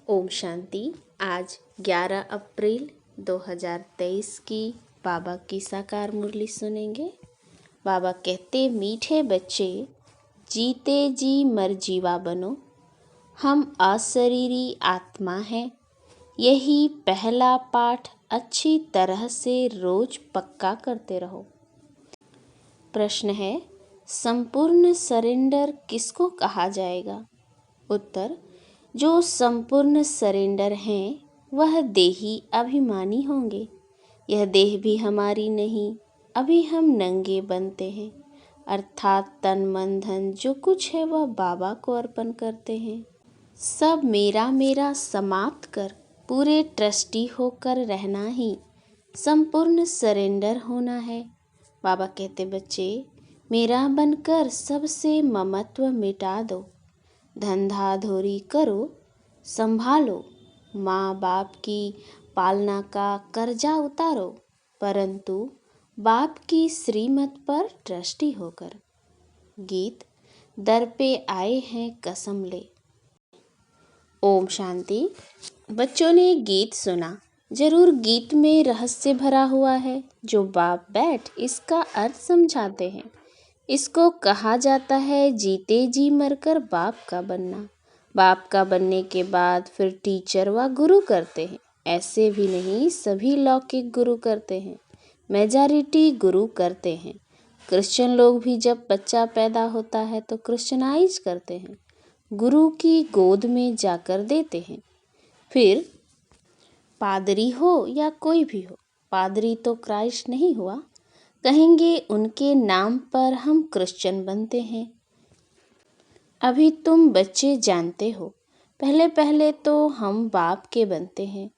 ओम शांति। आज 11 अप्रैल 2023 की बाबा की साकार मुरली सुनेंगे। बाबा कहते, मीठे बच्चे जीते जी मर जीवा बनो, हम अशरीरी आत्मा हैं। यही पहला पाठ अच्छी तरह से रोज पक्का करते रहो। प्रश्न है, संपूर्ण सरेंडर किसको कहा जाएगा? उत्तर, जो संपूर्ण सरेंडर हैं वह देही अभिमानी होंगे। यह देह भी हमारी नहीं, अभी हम नंगे बनते हैं, अर्थात तन मन धन जो कुछ है वह बाबा को अर्पण करते हैं। सब मेरा मेरा समाप्त कर पूरे ट्रस्टी होकर रहना ही संपूर्ण सरेंडर होना है। बाबा कहते, बच्चे मेरा बनकर सबसे ममत्व मिटा दो, धंधा धोरी करो, संभालो, माँ बाप की पालना का कर्जा उतारो, परंतु बाप की श्रीमत पर ट्रस्टी होकर। गीत, दर पे आए हैं कसम ले। ओम शांति। बच्चों ने गीत सुना, जरूर गीत में रहस्य भरा हुआ है जो बाप बैठ इसका अर्थ समझाते हैं। इसको कहा जाता है जीते जी मरकर बाप का बनना। बाप का बनने के बाद फिर टीचर व गुरु करते हैं। ऐसे भी नहीं, सभी लौकिक गुरु करते हैं, मेजॉरिटी गुरु करते हैं। क्रिश्चियन लोग भी जब बच्चा पैदा होता है तो क्रिश्चियनाइज करते हैं, गुरु की गोद में जाकर देते हैं। फिर पादरी हो या कोई भी हो, पादरी तो क्राइस्ट नहीं हुआ, कहेंगे उनके नाम पर हम क्रिश्चियन बनते हैं। अभी तुम बच्चे जानते हो, पहले पहले तो हम बाप के बनते हैं,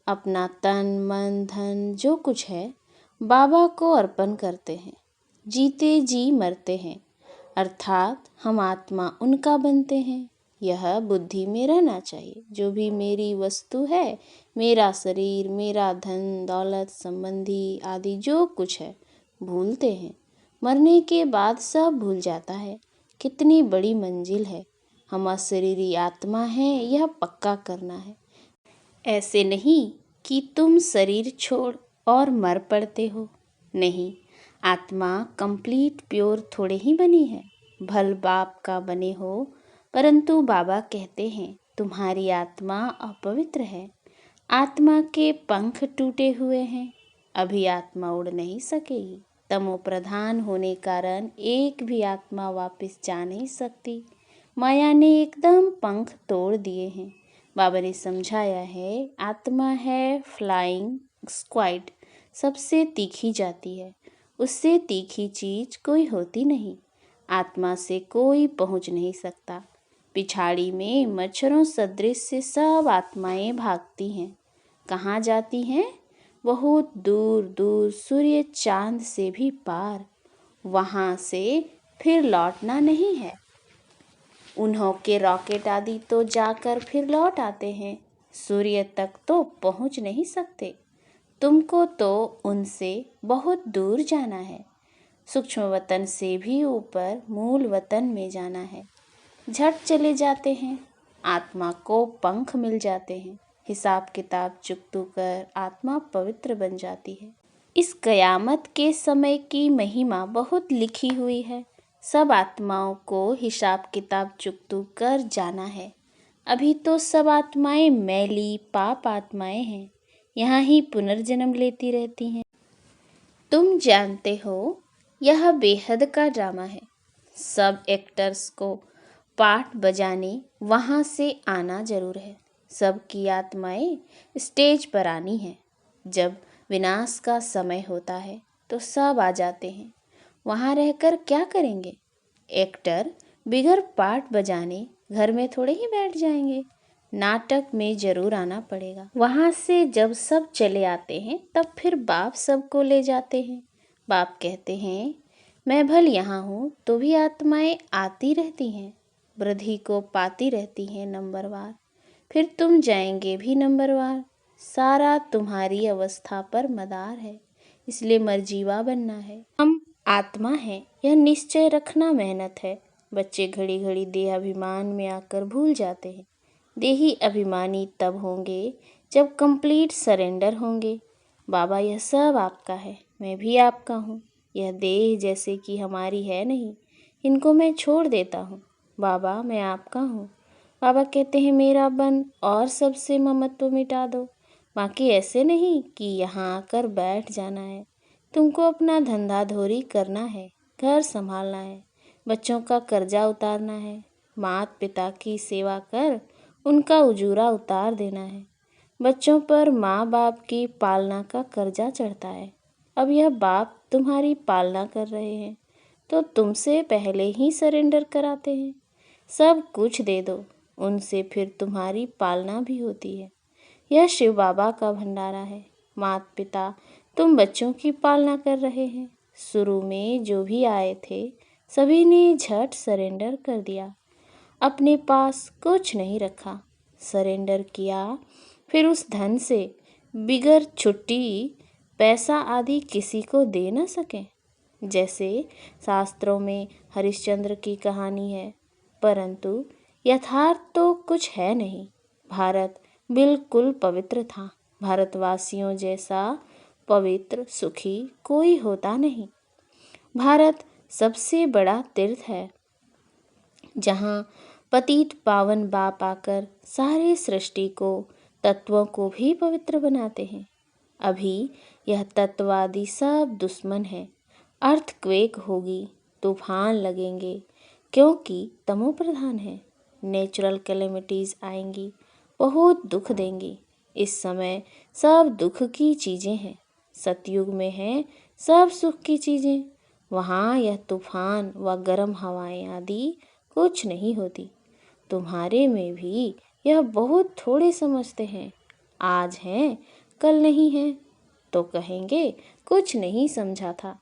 अपना तन मन धन जो कुछ है बाबा को अर्पण करते हैं, जीते जी मरते हैं, अर्थात हम आत्मा उनका बनते हैं। यह बुद्धि में रहना चाहिए। जो भी मेरी वस्तु है, मेरा शरीर, मेरा धन दौलत संबंधी आदि जो कुछ है, भूलते हैं। मरने के बाद सब भूल जाता है। कितनी बड़ी मंजिल है। हम अशरीरी आत्मा हैं, यह पक्का करना है। ऐसे नहीं कि तुम शरीर छोड़ और मर पड़ते हो। नहीं, आत्मा कंप्लीट प्योर थोड़े ही बनी है। भल बाप का बने हो, परंतु बाबा कहते हैं तुम्हारी आत्मा अपवित्र है। आत्मा के पंख टूटे हुए हैं, अभी आत्मा उड़ नहीं सकेगी। तमो प्रधान होने कारण एक भी आत्मा वापस जा नहीं सकती। माया ने एकदम पंख तोड़ दिए हैं। बाबा ने समझाया है, आत्मा है फ्लाइंग स्क्वाइड, सबसे तीखी जाती है, उससे तीखी चीज कोई होती नहीं। आत्मा से कोई पहुंच नहीं सकता। पिछाड़ी में मच्छरों सदृश से सब आत्माएं भागती हैं। कहाँ जाती हैं? बहुत दूर दूर, सूर्य चांद से भी पार। वहाँ से फिर लौटना नहीं है। उन्हों के रॉकेट आदि तो जाकर फिर लौट आते हैं, सूर्य तक तो पहुँच नहीं सकते। तुमको तो उनसे बहुत दूर जाना है। सूक्ष्म वतन से भी ऊपर मूल वतन में जाना है। झट चले जाते हैं, आत्मा को पंख मिल जाते हैं। हिसाब किताब चुकतू कर आत्मा पवित्र बन जाती है। इस कयामत के समय की महिमा बहुत लिखी हुई है। सब आत्माओं को हिसाब किताब चुकतू कर जाना है। अभी तो सब आत्माएं मैली पाप आत्माएं हैं, यहाँ ही पुनर्जन्म लेती रहती हैं। तुम जानते हो यह बेहद का ड्रामा है। सब एक्टर्स को पाठ बजाने वहाँ से आना जरूर है। सबकी आत्माएं स्टेज पर आनी है। जब विनाश का समय होता है तो सब आ जाते हैं। वहाँ रहकर क्या करेंगे? एक्टर बिगर पाठ बजाने घर में थोड़े ही बैठ जाएंगे, नाटक में जरूर आना पड़ेगा। वहाँ से जब सब चले आते हैं तब फिर बाप सबको ले जाते हैं। बाप कहते हैं, मैं भल यहाँ हूँ तो भी आत्माएं आती रहती हैं, वृद्धि को पाती रहती हैं नंबरवार। फिर तुम जाएंगे भी नंबरवार। सारा तुम्हारी अवस्था पर मदार है, इसलिए मरजीवा बनना है। हम आत्मा हैं, यह निश्चय रखना मेहनत है। बच्चे घड़ी घड़ी देहाभिमान में आकर भूल जाते हैं। देही अभिमानी तब होंगे जब कंप्लीट सरेंडर होंगे। बाबा यह सब आपका है, मैं भी आपका हूँ। यह देह जैसे कि हमारी है नहीं, इनको मैं छोड़ देता हूँ। बाबा मैं आपका हूँ। बाबा कहते हैं मेरा बन और सबसे ममत्व मिटा दो। बाकी ऐसे नहीं कि यहाँ आकर बैठ जाना है। तुमको अपना धंधा धोरी करना है, घर संभालना है, बच्चों का कर्जा उतारना है, माता पिता की सेवा कर उनका उजूरा उतार देना है। बच्चों पर माँ बाप की पालना का कर्जा चढ़ता है। अब यह बाप तुम्हारी पालना कर रहे हैं तो तुमसे पहले ही सरेंडर कराते हैं। सब कुछ दे दो उनसे, फिर तुम्हारी पालना भी होती है। यह शिव बाबा का भंडारा है। माता पिता तुम बच्चों की पालना कर रहे हैं। शुरू में जो भी आए थे सभी ने झट सरेंडर कर दिया, अपने पास कुछ नहीं रखा, सरेंडर किया। फिर उस धन से बिगर छुट्टी पैसा आदि किसी को दे न सके। जैसे शास्त्रों में हरिश्चंद्र की कहानी है, परंतु यथार्थ तो कुछ है नहीं। भारत बिल्कुल पवित्र था। भारतवासियों जैसा पवित्र सुखी कोई होता नहीं। भारत सबसे बड़ा तीर्थ है, जहाँ पतित पावन बाप आकर सारे सृष्टि को, तत्वों को भी पवित्र बनाते हैं। अभी यह तत्ववादी सब दुश्मन है। अर्थक्वेक होगी, तूफान लगेंगे, क्योंकि तमो प्रधान है। नेचुरल कैलेमिटीज़ आएंगी, बहुत दुख देंगी। इस समय सब दुख की चीज़ें हैं। सतयुग में है सब सुख की चीज़ें। वहाँ यह तूफान व गर्म हवाएं आदि कुछ नहीं होती। तुम्हारे में भी यह बहुत थोड़े समझते हैं। आज हैं कल नहीं हैं, तो कहेंगे कुछ नहीं समझा था।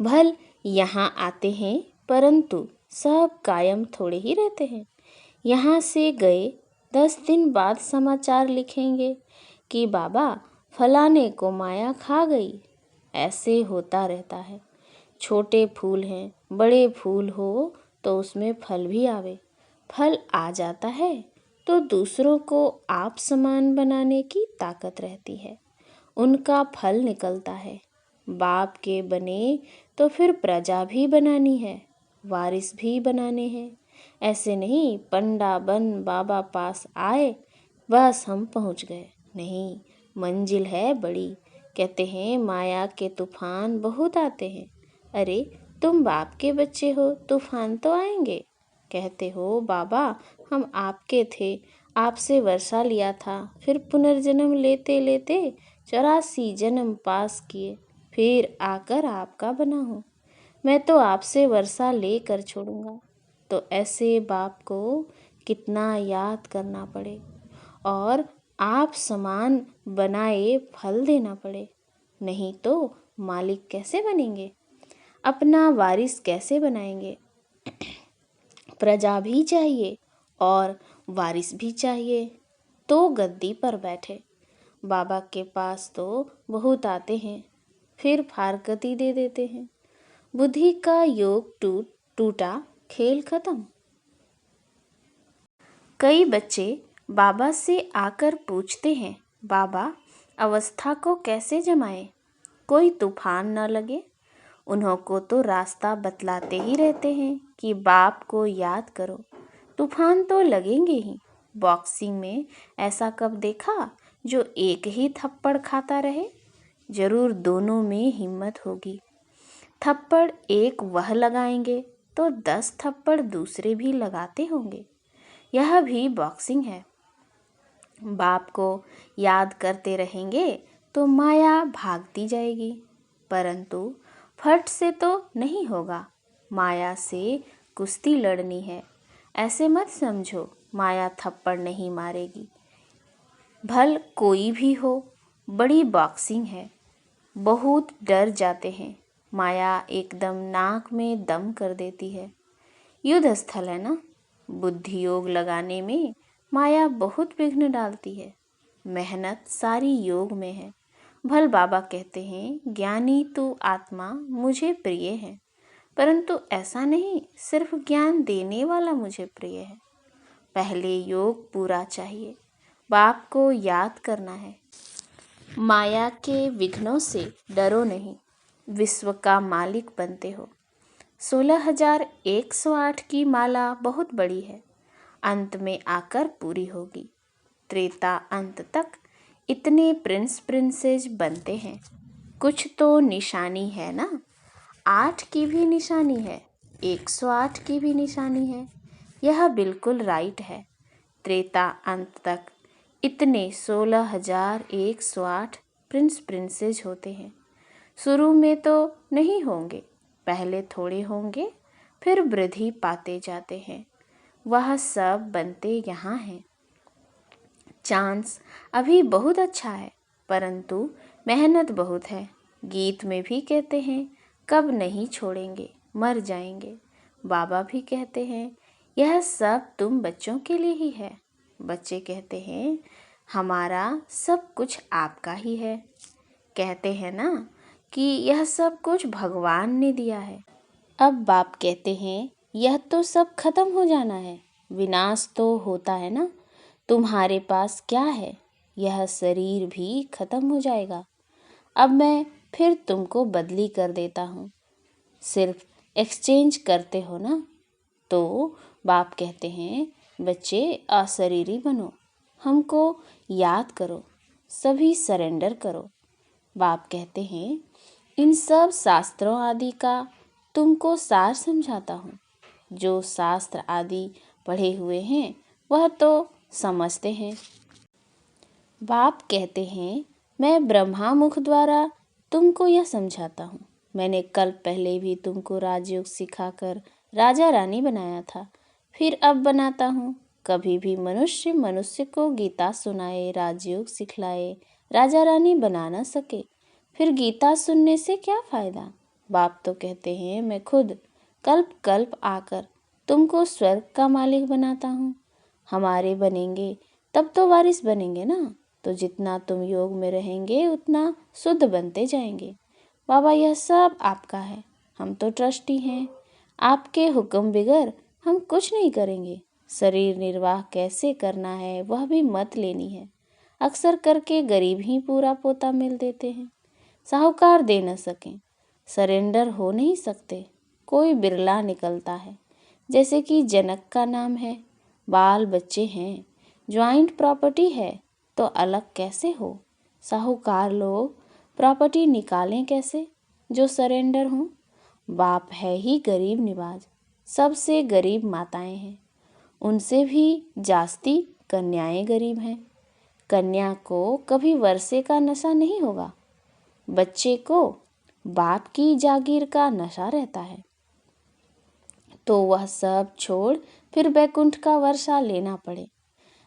भल यहाँ आते हैं, परंतु सब कायम थोड़े ही रहते हैं। यहाँ से गए 10 दिन बाद समाचार लिखेंगे कि बाबा फलाने को माया खा गई। ऐसे होता रहता है। छोटे फूल हैं, बड़े फूल हो तो उसमें फल भी आवे। फल आ जाता है तो दूसरों को आप समान बनाने की ताकत रहती है। उनका फल निकलता है। बाप के बने तो फिर प्रजा भी बनानी है, वारिस भी बनाने हैं। ऐसे नहीं पंडा बन बाबा पास आए बस हम पहुंच गए। नहीं, मंजिल है बड़ी। कहते हैं माया के तूफान बहुत आते हैं। अरे तुम बाप के बच्चे हो, तूफान तो आएंगे। कहते हो बाबा हम आपके थे, आपसे वर्षा लिया था, फिर पुनर्जन्म लेते लेते 84 जन्म पास किए, फिर आकर आपका बना हूँ। मैं तो आपसे वर्षा लेकर छोड़ूंगा। तो ऐसे बाप को कितना याद करना पड़े और आप समान बनाए फल देना पड़े। नहीं तो मालिक कैसे बनेंगे, अपना वारिस कैसे बनाएंगे। प्रजा भी चाहिए और वारिस भी चाहिए, तो गद्दी पर बैठे। बाबा के पास तो बहुत आते हैं, फिर फारकती दे देते हैं। बुद्धि का योग टूटा, खेल खत्म। कई बच्चे बाबा से आकर पूछते हैं, बाबा अवस्था को कैसे जमाएं, कोई तूफान न लगे। उन्हों को तो रास्ता बतलाते ही रहते हैं कि बाप को याद करो, तूफान तो लगेंगे ही। बॉक्सिंग में ऐसा कब देखा जो एक ही थप्पड़ खाता रहे? जरूर दोनों में हिम्मत होगी। थप्पड़ एक वह लगाएंगे तो 10 थप्पड़ दूसरे भी लगाते होंगे। यह भी बॉक्सिंग है। बाप को याद करते रहेंगे तो माया भागती जाएगी, परंतु फट से तो नहीं होगा। माया से कुश्ती लड़नी है। ऐसे मत समझो माया थप्पड़ नहीं मारेगी। भल कोई भी हो, बड़ी बॉक्सिंग है। बहुत डर जाते हैं। माया एकदम नाक में दम कर देती है। युद्ध स्थल है ना, बुद्धि योग लगाने में माया बहुत विघ्न डालती है। मेहनत सारी योग में है। भल बाबा कहते हैं ज्ञानी तू आत्मा मुझे प्रिय है, परंतु ऐसा नहीं सिर्फ ज्ञान देने वाला मुझे प्रिय है। पहले योग पूरा चाहिए। बाप को याद करना है। माया के विघ्नों से डरो नहीं, विश्व का मालिक बनते हो। 16,108 की माला बहुत बड़ी है, अंत में आकर पूरी होगी। त्रेता अंत तक इतने प्रिंस प्रिंसेस बनते हैं। कुछ तो निशानी है ना। 8 की भी निशानी है, 108 की भी निशानी है। यह बिल्कुल राइट है। त्रेता अंत तक इतने 16,108 प्रिंस प्रिंसेस होते हैं। शुरू में तो नहीं होंगे, पहले थोड़े होंगे, फिर वृद्धि पाते जाते हैं। वह सब बनते यहाँ हैं। चांस अभी बहुत अच्छा है, परंतु मेहनत बहुत है। गीत में भी कहते हैं, कब नहीं छोड़ेंगे, मर जाएंगे। बाबा भी कहते हैं, यह सब तुम बच्चों के लिए ही है। बच्चे कहते हैं, हमारा सब कुछ आपका ही है। कहते हैं ना कि यह सब कुछ भगवान ने दिया है। अब बाप कहते हैं, यह तो सब खत्म हो जाना है, विनाश तो होता है ना। तुम्हारे पास क्या है? यह शरीर भी खत्म हो जाएगा। अब मैं फिर तुमको बदली कर देता हूँ, सिर्फ एक्सचेंज करते हो ना। तो बाप कहते हैं, बच्चे अशरीरी बनो, हमको याद करो, सभी सरेंडर करो। बाप कहते हैं, इन सब शास्त्रों आदि का तुमको सार समझाता हूँ। जो शास्त्र आदि पढ़े हुए हैं वह तो समझते हैं। बाप कहते हैं, मैं ब्रह्मा मुख द्वारा तुमको यह समझाता हूँ। मैंने कल पहले भी तुमको राजयोग सिखाकर राजा रानी बनाया था, फिर अब बनाता हूँ। कभी भी मनुष्य को गीता सुनाए, राजयोग सिखलाए, राजा रानी बना न सके, फिर गीता सुनने से क्या फ़ायदा। बाप तो कहते हैं, मैं खुद कल्प कल्प आकर तुमको स्वर्ग का मालिक बनाता हूँ। हमारे बनेंगे तब तो वारिस बनेंगे ना। तो जितना तुम योग में रहेंगे उतना शुद्ध बनते जाएंगे। बाबा यह सब आपका है, हम तो ट्रस्टी हैं। आपके हुक्म बिगर हम कुछ नहीं करेंगे। शरीर निर्वाह कैसे करना है वह भी मत लेनी है। अक्सर करके गरीब ही पूरा पोता मिल देते हैं, साहूकार दे न सकें, सरेंडर हो नहीं सकते। कोई बिरला निकलता है, जैसे कि जनक का नाम है, बाल बच्चे हैं, ज्वाइंट प्रॉपर्टी है, तो अलग कैसे हो। साहूकार लोग प्रॉपर्टी निकालें कैसे जो सरेंडर हों। बाप है ही गरीब निवाज, सबसे गरीब माताएं हैं, उनसे भी जास्ती कन्याएं गरीब हैं। कन्या को कभी वर्षे का नशा नहीं होगा, बच्चे को बाप की जागीर का नशा रहता है। तो वह सब छोड़ फिर बैकुंठ का वर्षा लेना पड़े।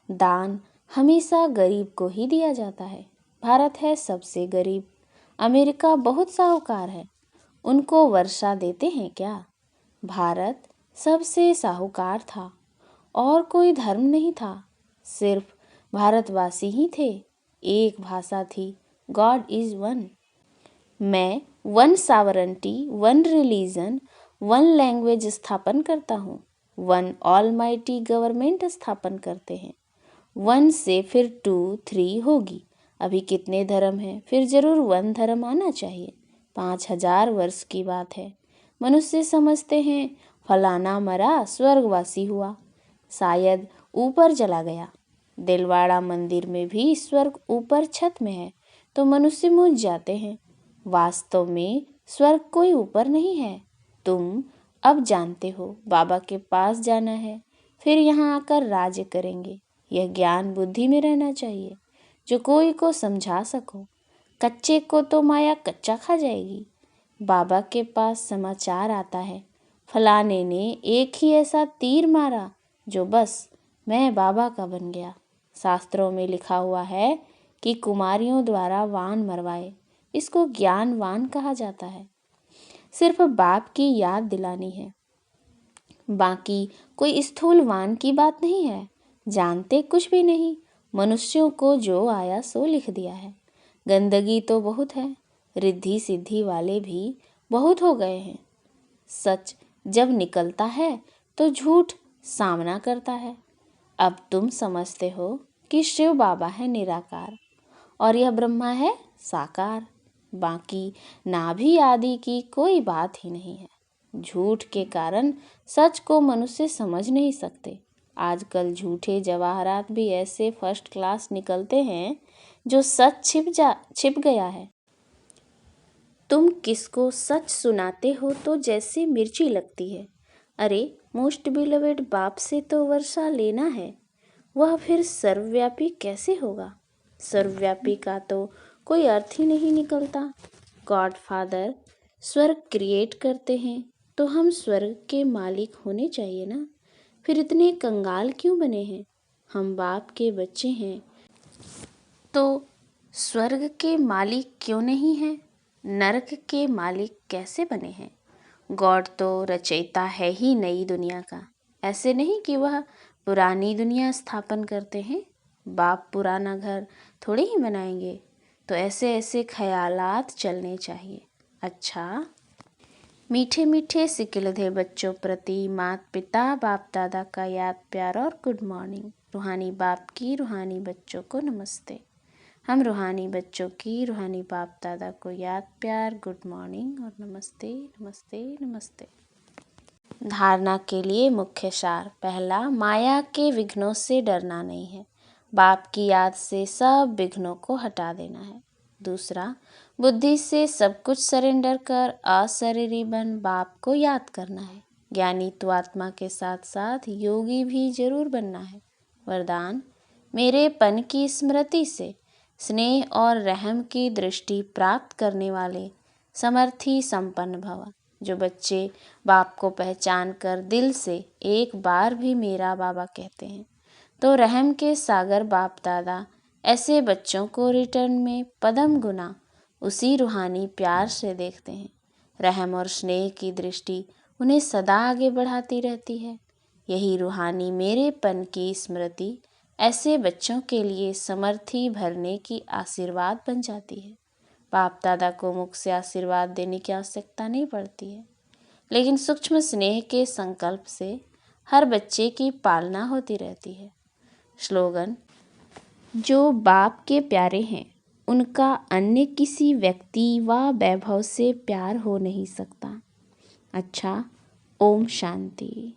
दान हमेशा गरीब को ही दिया जाता है। भारत है सबसे गरीब, अमेरिका बहुत साहूकार है, उनको वर्षा देते हैं क्या। भारत सबसे साहूकार था और कोई धर्म नहीं था, सिर्फ भारतवासी ही थे। एक भाषा थी, गॉड इज वन। मैं one sovereignty, one religion, one language स्थापन करता हूँ। वन ऑलमाइटी गवर्नमेंट स्थापन करते हैं। 1 से फिर 2, 3 होगी। अभी कितने धर्म हैं, फिर जरूर 1 धर्म आना चाहिए। 5,000 वर्ष की बात है। मनुष्य समझते हैं फलाना मरा स्वर्गवासी हुआ, शायद ऊपर चला गया। दिलवाड़ा मंदिर में भी स्वर्ग ऊपर छत में है, तो मनुष्य मूझ जाते हैं। वास्तव में स्वर्ग कोई ऊपर नहीं है। तुम अब जानते हो, बाबा के पास जाना है, फिर यहाँ आकर राज्य करेंगे। यह ज्ञान बुद्धि में रहना चाहिए, जो कोई को समझा सको। कच्चे को तो माया कच्चा खा जाएगी। बाबा के पास समाचार आता है, फलाने ने एक ही ऐसा तीर मारा जो बस मैं बाबा का बन गया। शास्त्रों में लिखा हुआ है कि कुमारियों द्वारा वान मरवाए, इसको ज्ञानवान कहा जाता है। सिर्फ बाप की याद दिलानी है, बाकी कोई स्थूल वान की बात नहीं है। जानते कुछ भी नहीं, मनुष्यों को जो आया सो लिख दिया है। गंदगी तो बहुत है, रिद्धि सिद्धि वाले भी बहुत हो गए हैं। सच जब निकलता है तो झूठ सामना करता है। अब तुम समझते हो कि शिव बाबा है निराकार और यह ब्रह्मा है साकार। बाकी नाभि आदि की कोई बात ही नहीं है। झूठ के कारण सच को मनुष्य समझ नहीं सकते। आजकल झूठे जवाहरात भी ऐसे फर्स्ट क्लास निकलते हैं जो सच छिप गया है। तुम किसको सच सुनाते हो तो जैसे मिर्ची लगती है। अरे मोस्ट बिलोवेड बाप से तो वर्षा लेना है, वह फिर सर्वव्यापी कैसे होगा? सर्वव्यापी का तो कोई अर्थ ही नहीं निकलता। गॉड फादर स्वर्ग क्रिएट करते हैं तो हम स्वर्ग के मालिक होने चाहिए ना। फिर इतने कंगाल क्यों बने हैं? हम बाप के बच्चे हैं तो स्वर्ग के मालिक क्यों नहीं हैं? नरक के मालिक कैसे बने हैं? गॉड तो रचयिता है ही नई दुनिया का। ऐसे नहीं कि वह पुरानी दुनिया स्थापन करते हैं। बाप पुराना घर थोड़े ही बनाएंगे। तो ऐसे ऐसे ख्यालात चलने चाहिए। अच्छा, मीठे मीठे सिकिलधे बच्चों प्रति माता पिता बाप दादा का याद प्यार और गुड मॉर्निंग। रूहानी बाप की रूहानी बच्चों को नमस्ते। हम रूहानी बच्चों की रूहानी बाप दादा को याद प्यार गुड मॉर्निंग और नमस्ते नमस्ते नमस्ते। धारणा के लिए मुख्य सार। पहला, माया के विघ्नों से डरना नहीं है, बाप की याद से सब विघ्नों को हटा देना है। दूसरा, बुद्धि से सब कुछ सरेंडर कर अशरीरी बन बाप को याद करना है। ज्ञानी तो आत्मा के साथ साथ योगी भी जरूर बनना है। वरदान, मेरे पन की स्मृति से स्नेह और रहम की दृष्टि प्राप्त करने वाले समर्थी संपन्न भव। जो बच्चे बाप को पहचान कर दिल से एक बार भी मेरा बाबा कहते हैं तो रहम के सागर बाप दादा ऐसे बच्चों को रिटर्न में पदम गुना उसी रूहानी प्यार से देखते हैं। रहम और स्नेह की दृष्टि उन्हें सदा आगे बढ़ाती रहती है। यही रूहानी मेरेपन की स्मृति ऐसे बच्चों के लिए समर्थी भरने की आशीर्वाद बन जाती है। बाप दादा को मुख से आशीर्वाद देने की आवश्यकता नहीं पड़ती है, लेकिन सूक्ष्म स्नेह के संकल्प से हर बच्चे की पालना होती रहती है। स्लोगन, जो बाप के प्यारे हैं उनका अन्य किसी व्यक्ति व वैभव से प्यार हो नहीं सकता। अच्छा, ओम शांति।